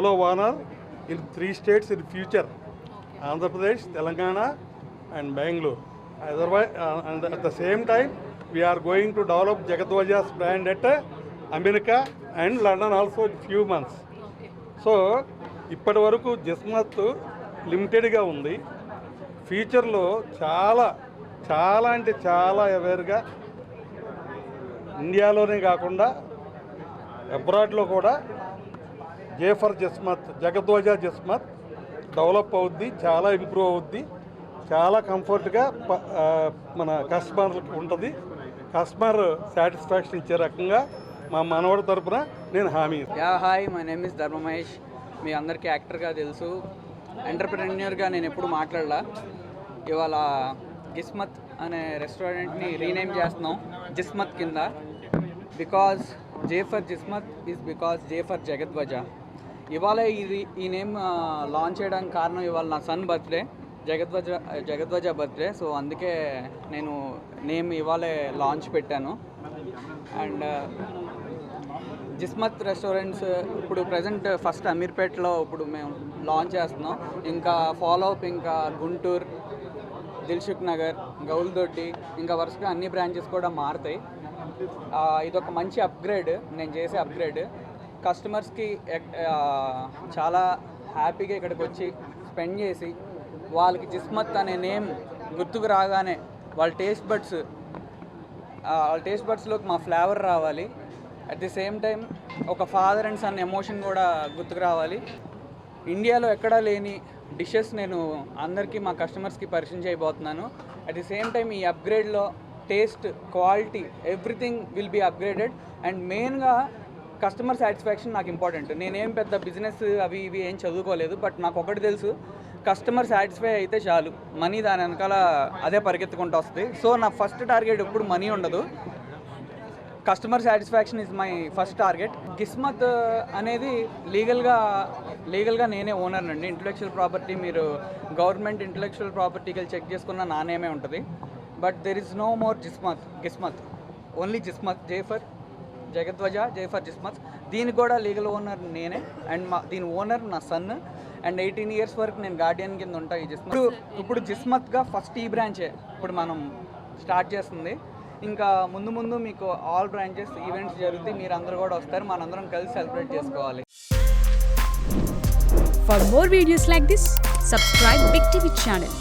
solo owner in 3 states in future. Andhra Pradesh, Telangana and Bangalore. Otherwise, and at the same time, we are going to develop Jagadwaja's brand at America and London also in few months. So ఇప్పటి వరకు జిస్మత్ లిమిటెడ్గా ఉంది. ఫ్యూచర్లో చాలా చాలా అంటే చాలా అవేర్గా ఇండియాలోనే కాకుండా అబ్రాడ్లో కూడా జేఫర్ జిస్మత్, జగద్వాజా జిస్మత్ డెవలప్ అవుద్ది, చాలా ఇంప్రూవ్ అవుద్ది, చాలా కంఫర్ట్గా మన కస్టమర్లకు ఉంటుంది. కస్టమర్ సాటిస్ఫాక్షన్ ఇచ్చే రకంగా మా మనవడి తరపున నేను హామీ. హాయ్, మై నేమ్ ఇస్ ధర్మ మహేష్. మీ అందరికీ యాక్టర్గా తెలుసు, ఎంటర్ప్రెన్యూర్గా నేను ఎప్పుడు మాట్లాడలా. ఇవాళ గిస్మత్ అనే రెస్టారెంట్ని రీనేమ్ చేస్తున్నాం జిస్మత్ కింద. బికాజ్ జేఫర్ జిస్మత్ ఈజ్ బికాజ్ జేఫర్ జగద్వజా. ఇవాళ ఈ నేమ్ లాంచ్ చేయడానికి కారణం ఇవాళ నా son birthday, Jagadwaja birthday. So అందుకే నేను నేమ్ ఇవాళే లాంచ్ పెట్టాను. అండ్ జిస్మత్ రెస్టారెంట్స్ ఇప్పుడు ప్రజెంట్ ఫస్ట్ అమీర్పేట్లో ఇప్పుడు మేము లాంచ్ చేస్తున్నాం. ఇంకా ఫాలోఅప్ ఇంకా గుంటూరు, దిల్సుఖ్ నగర్, గౌల్దొడ్డి, ఇంకా వరుసగా అన్ని బ్రాంచెస్ కూడా మారుతాయి. ఇదొక మంచి అప్గ్రేడ్, నేను చేసే అప్గ్రేడ్. కస్టమర్స్కి చాలా హ్యాపీగా ఇక్కడికి వచ్చి స్పెండ్ చేసి వాళ్ళకి జిస్మత్ అనే నేమ్ గుర్తుకు రాగానే వాళ్ళ టేస్ట్ బడ్స్లోకి మా ఫ్లేవర్ రావాలి. అట్ ది సేమ్ టైం ఒక ఫాదర్ అండ్ సన్ ఎమోషన్ కూడా గుర్తుకు రావాలి. ఇండియాలో ఎక్కడా లేని డిషెస్ నేను అందరికీ మా కస్టమర్స్కి పరిచయం చేయబోతున్నాను. అట్ ది సేమ్ టైం ఈ అప్గ్రేడ్లో taste, quality, everything will be upgraded. And మెయిన్గా కస్టమర్ సాటిస్ఫాక్షన్ నాకు ఇంపార్టెంట్. నేనేం పెద్ద బిజినెస్ అవి ఇవి ఏం చదువుకోలేదు, బట్ నాకు ఒకటి తెలుసు, కస్టమర్ సాటిస్ఫై అయితే చాలు, మనీ దాని వెనకాల అదే పరిగెత్తుకుంటూ వస్తుంది. సో నా ఫస్ట్ టార్గెట్ ఎప్పుడు మనీ ఉండదు, customer satisfaction is my first target. Gismat అనేది లీగల్గా నేనే ఓనర్ అండి. ఇంటలెక్చువల్ ప్రాపర్టీ మీరు గవర్నమెంట్ ఇంటలెక్చువల్ ప్రాపర్టీకి చెక్ చేసుకున్న నా నేమే ఉంటుంది. But there is no more Gismat, only Jismat, జేఫర్ జగద్వజా, జేఫర్ జిస్మత్. దీనికి కూడా లీగల్ ఓనర్ నేనే. అండ్ దీని ఓనర్ నా సన్. అండ్ 18 years వరకు నేను గార్డియన్ కింద ఉంటాను ఈ జిస్మత్. ఇప్పుడు జిస్మత్గా ఫస్ట్ ఈ బ్రాంచే ఇప్పుడు మనం స్టార్ట్ చేస్తుంది. ఇంకా ముందు మీకు ఆల్ బ్రాంచెస్ ఈవెంట్స్ జరుగుతాయి, మీరు అందరూ కూడా వస్తారు, మనందరం కలిసి సెలబ్రేట్ చేసుకోవాలి. For more videos like this, subscribe Big TV channel.